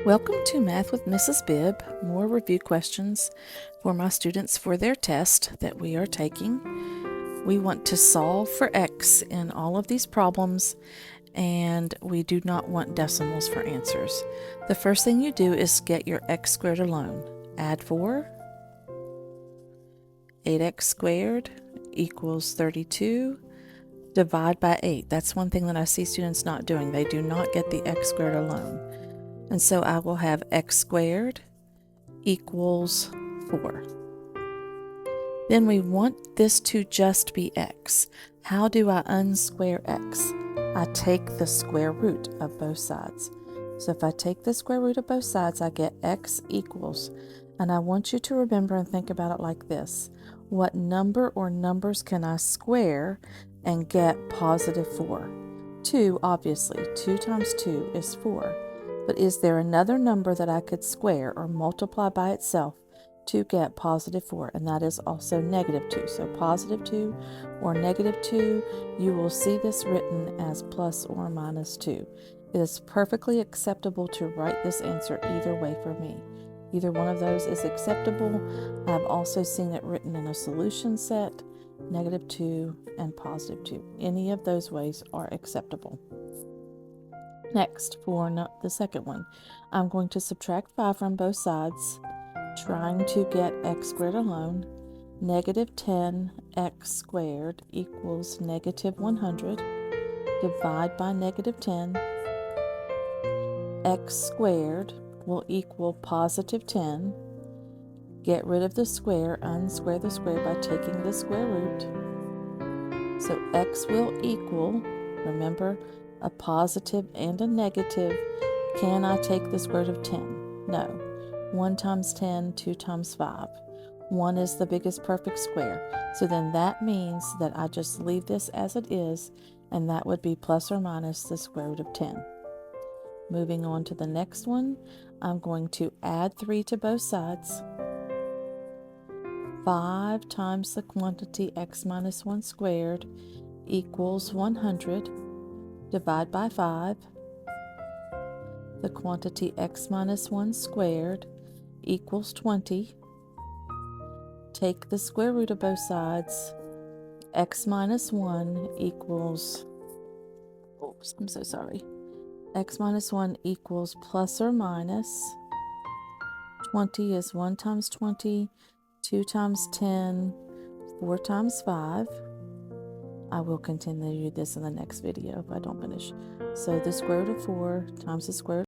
Welcome to Math with Mrs. Bibb, more review questions for my students for their test that we are taking. We want to solve for x in all of these problems, and we do not want decimals for answers. The first thing you do is get your x squared alone. Add 4. 8x squared equals 32. Divide by 8. That's one thing that I see students not doing. They do not get the x squared alone. And so I will have x squared equals 4. Then we want this to just be x. How do I unsquare x? I take the square root of both sides. So if I take the square root of both sides, I get x equals. And I want you to remember and think about it like this. What number or numbers can I square and get positive 4? 2, obviously. 2 times 2 is 4. But is there another number that I could square or multiply by itself to get positive 4? And that is also negative 2. So positive 2 or negative 2, you will see this written as plus or minus 2. It is perfectly acceptable to write this answer either way for me. Either one of those is acceptable. I've also seen it written in a solution set, negative 2 and positive 2. Any of those ways are acceptable. Next, for the second one, I'm going to subtract 5 from both sides, trying to get x squared alone. Negative 10x squared equals negative 100. Divide by negative 10. X squared will equal positive 10. Get rid of the square, unsquare the square by taking the square root. So x will equal, remember, a positive and a negative. Can I take the square root of 10? No. 1 times 10, 2 times 5. 1 is the biggest perfect square. So then that means that I just leave this as it is, and that would be plus or minus the square root of 10. Moving on to the next one, I'm going to add 3 to both sides. 5 times the quantity x minus 1 squared equals 100. Divide by 5. The quantity x minus 1 squared equals 20. Take the square root of both sides. X minus 1 equals, oops, I'm so sorry. X minus 1 equals plus or minus. 20 is 1 times 20, 2 times 10, 4 times 5. I will continue this in the next video if I don't finish. So the square root of 4 times the square root